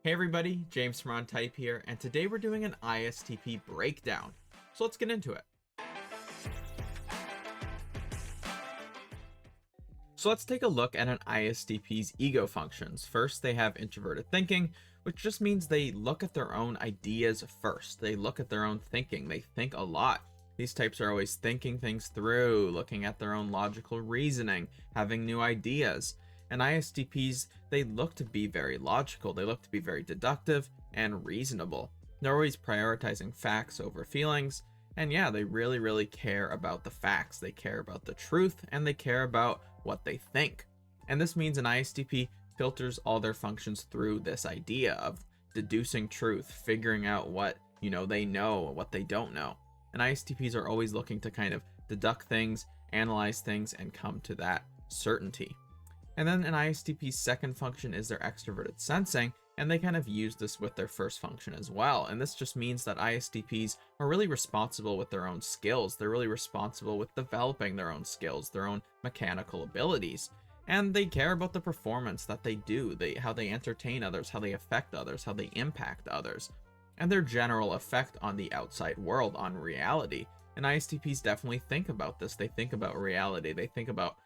Hey everybody, James from On Type here, and today we're doing an ISTP breakdown. So let's get into it. So let's take a look at an ISTP's ego functions. First, they have introverted thinking, which just means they look at their own ideas first. They look at their own thinking. They think a lot. These types are always thinking things through, looking at their own logical reasoning, having new ideas. And ISTPs, they look to be very logical. They look to be very deductive and reasonable. They're always prioritizing facts over feelings. And yeah, they really care about the facts. They care about the truth, and they care about what they think. And this means an ISTP filters all their functions through this idea of deducing truth, figuring out what, they know, what they don't know. And ISTPs are always looking to kind of deduct things, analyze things, and come to that certainty. And then an ISTP's second function is their extroverted sensing, and they kind of use this with their first function as well. And this just means that ISTPs are really responsible with their own skills. They're really responsible with developing their own skills, their own mechanical abilities. And they care about the performance that they do, how they entertain others, how they affect others, how they impact others, and their general effect on the outside world, on reality. And ISTPs definitely think about this. They think about reality. They think about,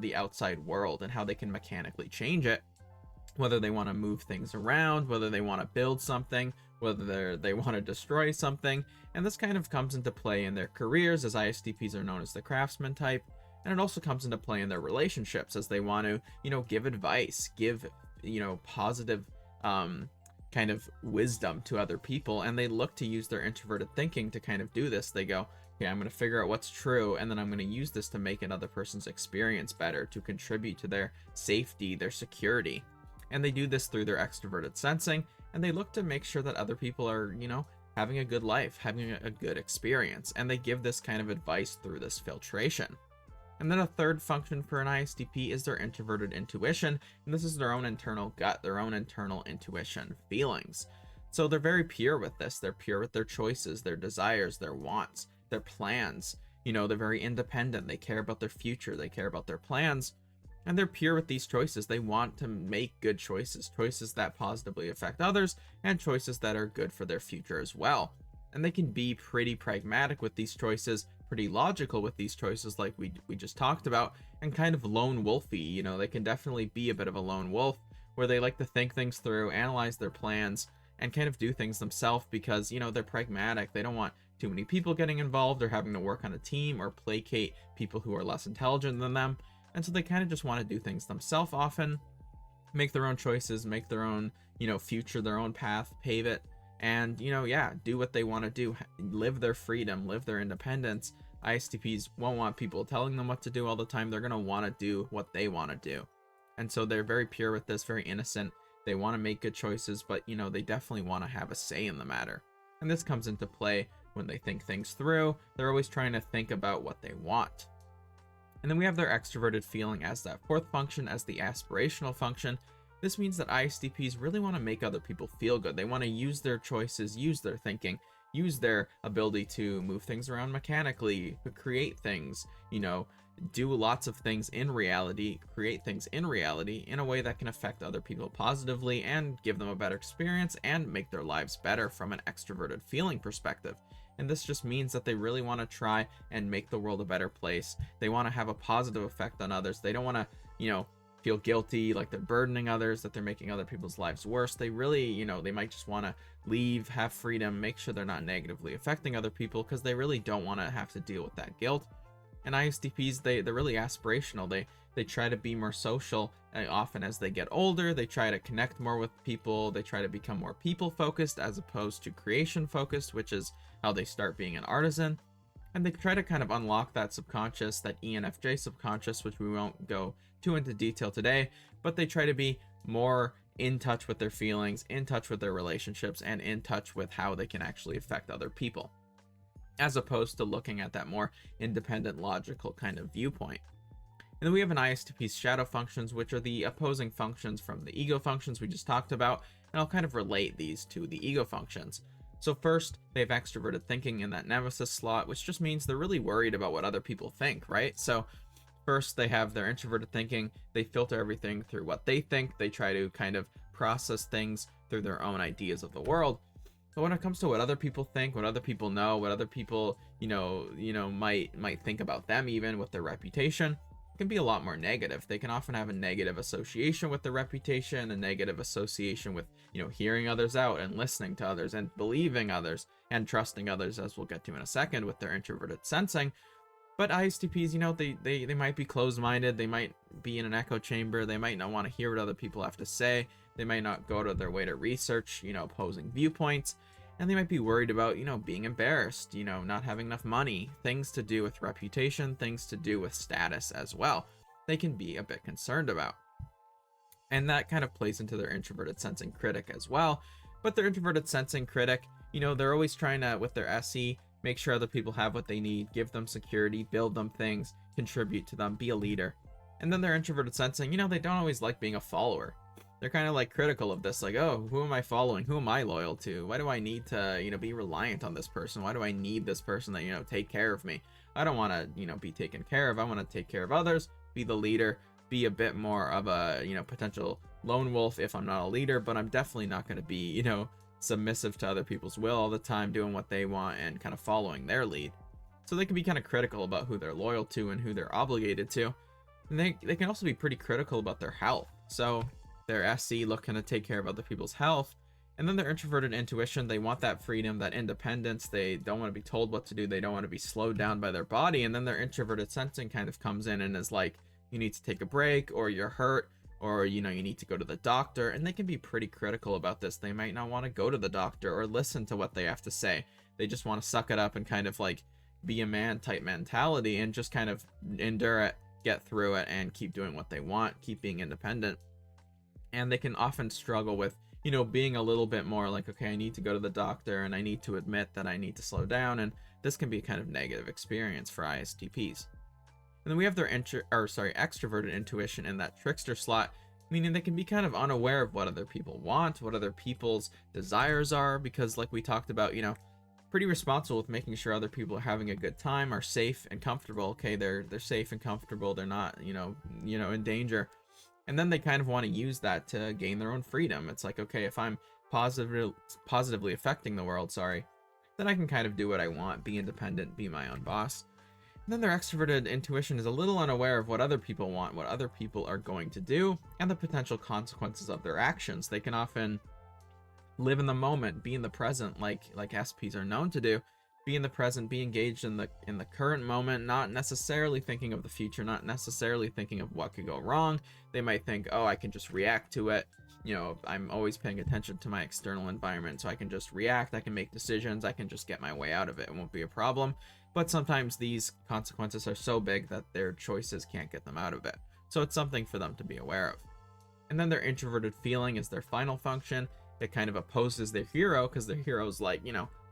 the outside world and how they can mechanically change it. Whether they want to move things around, whether they want to build something, whether they want to destroy something. And this kind of comes into play in their careers, as ISTPs are known as the craftsman type. And it also comes into play in their relationships, as they want to, give advice, give, positive kind of wisdom to other people. And they look to use their introverted thinking to kind of do this. They go, okay, I'm going to figure out what's true, and then I'm going to use this to make another person's experience better, to contribute to their safety, their security. And they do this through their extroverted sensing, and they look to make sure that other people are, having a good life, having a good experience. And they give this kind of advice through this filtration. And then a third function for an ISTP is their introverted intuition, and this is their own internal gut, their own internal intuition, feelings. So they're very pure with this. They're pure with their choices, their desires, their wants, their plans. They're very independent. They care about their future. They care about their plans. And they're pure with these choices. They want to make good choices, choices that positively affect others, and choices that are good for their future as well. And they can be pretty pragmatic with these choices, pretty logical with these choices like we just talked about, and kind of lone wolfy. They can definitely be a bit of a lone wolf, where they like to think things through, analyze their plans, and kind of do things themselves because, they're pragmatic. They don't want too many people getting involved or having to work on a team or placate people who are less intelligent than them. And so they kind of just want to do things themselves often, make their own choices, make their own, future, their own path, pave it, and, do what they want to do, live their freedom, live their independence. ISTPs won't want people telling them what to do all the time. They're going to want to do what they want to do. And so they're very pure with this, very innocent. They want to make good choices, but, they definitely want to have a say in the matter. And this comes into play when they think things through. They're always trying to think about what they want. And then we have their extroverted feeling as that fourth function, as the aspirational function. This means that ISTPs really want to make other people feel good. They want to use their choices, use their thinking, use their ability to move things around mechanically, to create things, do lots of things in reality, create things in reality in a way that can affect other people positively and give them a better experience and make their lives better from an extroverted feeling perspective. And this just means that they really want to try and make the world a better place. They want to have a positive effect on others. They don't want to, feel guilty, like they're burdening others, that they're making other people's lives worse. They really, they might just want to leave, have freedom, make sure they're not negatively affecting other people because they really don't want to have to deal with that guilt. And ISTPs, they're really aspirational. They try to be more social. Often as they get older, they try to connect more with people. They try to become more people focused as opposed to creation focused, which is how they start being an artisan. And they try to kind of unlock that subconscious, that ENFJ subconscious, which we won't go too into detail today, but they try to be more in touch with their feelings, in touch with their relationships, and in touch with how they can actually affect other people, as opposed to looking at that more independent, logical kind of viewpoint. And then we have an ISTP's shadow functions, which are the opposing functions from the ego functions we just talked about, and I'll kind of relate these to the ego functions. So first, they have extroverted thinking in that Nemesis slot, which just means they're really worried about what other people think, right? So first, they have their introverted thinking. They filter everything through what they think. They try to kind of process things through their own ideas of the world. But when it comes to what other people think, what other people know, what other people, might think about them, even with their reputation, it can be a lot more negative. They can often have a negative association with their reputation, a negative association with, hearing others out and listening to others and believing others and trusting others, as we'll get to in a second with their introverted sensing. But ISTPs, they might be closed-minded. They might be in an echo chamber. They might not want to hear what other people have to say. They might not go to their way to research, opposing viewpoints. And they might be worried about, being embarrassed, not having enough money, things to do with reputation, things to do with status as well. They can be a bit concerned about. And that kind of plays into their introverted sensing critic as well. But their introverted sensing critic, they're always trying to, with their SE, make sure other people have what they need, give them security, build them things, contribute to them, be a leader. And then their introverted sensing, they don't always like being a follower. They're kind of like critical of this, like, oh, who am I following? Who am I loyal to? Why do I need to, be reliant on this person? Why do I need this person that, take care of me? I don't want to, be taken care of. I want to take care of others, be the leader, be a bit more of a, potential lone wolf if I'm not a leader, but I'm definitely not going to be, submissive to other people's will all the time, doing what they want and kind of following their lead. So they can be kind of critical about who they're loyal to and who they're obligated to. And they can also be pretty critical about their health. So their SC looking to take care of other people's health. And then their introverted intuition, they want that freedom, that independence. They don't want to be told what to do. They don't want to be slowed down by their body. And then their introverted sensing kind of comes in and is like, you need to take a break, or you're hurt, or you need to go to the doctor. And they can be pretty critical about this. They might not want to go to the doctor or listen to what they have to say. They just want to suck it up and kind of like be a man type mentality and just kind of endure it, get through it, and keep doing what they want, keep being independent. And they can often struggle with, being a little bit more like, okay, I need to go to the doctor and I need to admit that I need to slow down. And this can be a kind of negative experience for ISTPs. And then we have their extroverted intuition in that trickster slot, meaning they can be kind of unaware of what other people want, what other people's desires are, because like we talked about, pretty responsible with making sure other people are having a good time, are safe and comfortable. Okay, they're safe and comfortable. They're not, in danger. And then they kind of want to use that to gain their own freedom. It's like, okay, if I'm positively affecting the world, then I can kind of do what I want, be independent, be my own boss. And then their extroverted intuition is a little unaware of what other people want, what other people are going to do, and the potential consequences of their actions. They can often live in the moment, be in the present, like SPs are known to do. Be in the present, be engaged in the current moment, not necessarily thinking of the future, not necessarily thinking of what could go wrong. They might think, oh, I can just react to it. I'm always paying attention to my external environment, so I can just react, I can make decisions, I can just get my way out of it. It won't be a problem. But sometimes these consequences are so big that their choices can't get them out of it. So it's something for them to be aware of. And then their introverted feeling is their final function. It kind of opposes their hero, because their hero's like,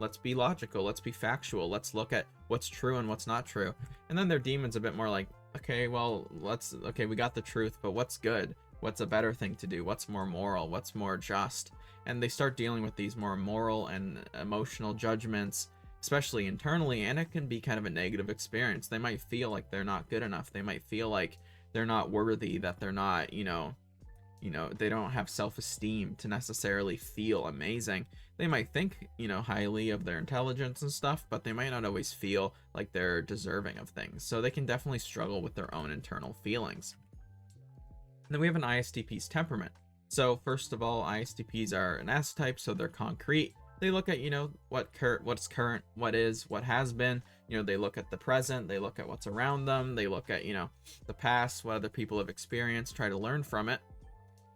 let's be logical, let's be factual, let's look at what's true and what's not true. And then their demon's a bit more like, okay, well, we got the truth, but what's good? What's a better thing to do? What's more moral? What's more just? And they start dealing with these more moral and emotional judgments, especially internally, and it can be kind of a negative experience. They might feel like they're not good enough. They might feel like they're not worthy, that they're not, they don't have self-esteem to necessarily feel amazing. They might think, highly of their intelligence and stuff, but they might not always feel like they're deserving of things. So they can definitely struggle with their own internal feelings. And then we have an ISTP's temperament. So first of all, ISTPs are an S type, so they're concrete. They look at, what's current, what is, what has been. They look at the present, they look at what's around them, they look at, the past, what other people have experienced, try to learn from it.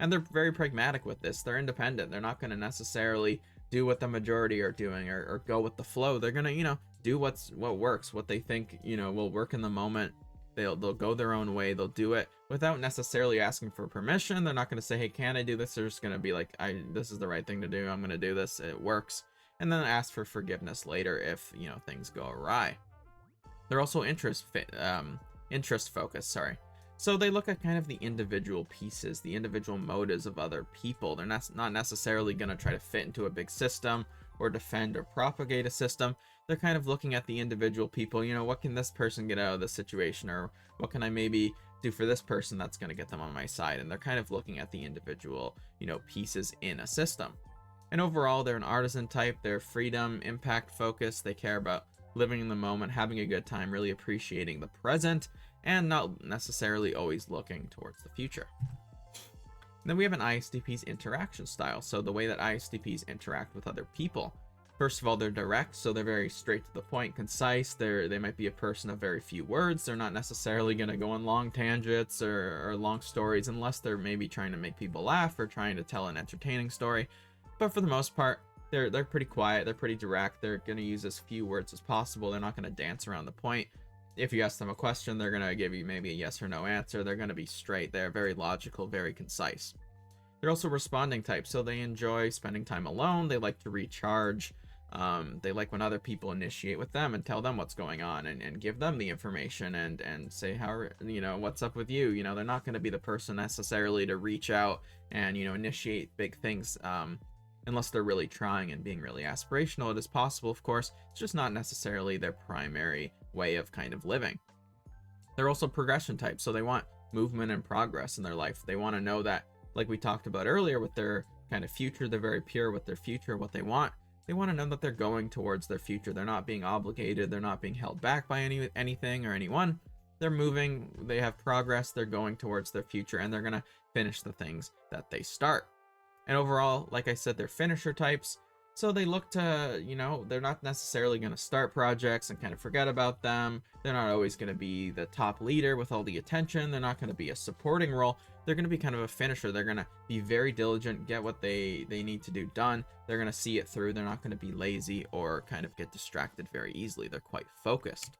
And they're very pragmatic with this. They're independent. They're not going to necessarily do what the majority are doing or go with the flow. They're going to, do what works, what they think, will work in the moment. They'll go their own way. They'll do it without necessarily asking for permission. They're not going to say, hey, can I do this? They're just going to be like, this is the right thing to do. I'm going to do this. It works. And then ask for forgiveness later if, things go awry. They're also interest focused, So they look at kind of the individual pieces, the individual motives of other people. They're not necessarily going to try to fit into a big system or defend or propagate a system. They're kind of looking at the individual people, what can this person get out of this situation, or what can I maybe do for this person that's going to get them on my side? And they're kind of looking at the individual, pieces in a system. And overall, they're an artisan type. They're freedom, impact focused. They care about living in the moment, having a good time, really appreciating the present, and not necessarily always looking towards the future. And then we have an ISTP's interaction style. So the way that ISTPs interact with other people. First of all, they're direct, so they're very straight to the point, concise. They might be a person of very few words. They're not necessarily going to go on long tangents or long stories unless they're maybe trying to make people laugh or trying to tell an entertaining story. But for the most part, they're pretty quiet. They're pretty direct. They're going to use as few words as possible. They're not going to dance around the point. If you ask them a question, they're going to give you maybe a yes or no answer. They're going to be straight. They're very logical, very concise. They're also responding types, so they enjoy spending time alone. They like to recharge. They like when other people initiate with them and tell them what's going on and give them the information and say, how, what's up with you? They're not going to be the person necessarily to reach out and, initiate big things, unless they're really trying and being really aspirational. It is possible, of course. It's just not necessarily their primary way of kind of living. They're also progression types, so they want movement and progress in their life. They want to know that, like we talked about earlier with their kind of future, they're very pure with their future, what they want. They want to know that they're going towards their future. They're not being obligated. They're not being held back by anything or anyone. They're moving. They have progress. They're going towards their future, and they're going to finish the things that they start. And overall, like I said, they're finisher types. So they look to, they're not necessarily going to start projects and kind of forget about them. They're not always going to be the top leader with all the attention. They're not going to be a supporting role. They're going to be kind of a finisher. They're going to be very diligent, get what they need to do done. They're going to see it through. They're not going to be lazy or kind of get distracted very easily. They're quite focused.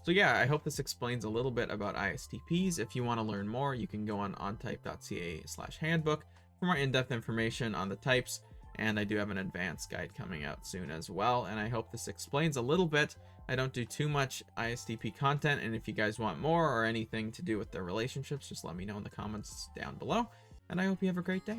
So yeah, I hope this explains a little bit about ISTPs. If you want to learn more, you can go on ontype.ca/handbook for more in-depth information on the types. And I do have an advanced guide coming out soon as well. And I hope this explains a little bit. I don't do too much ISTP content. And if you guys want more or anything to do with their relationships, just let me know in the comments down below. And I hope you have a great day.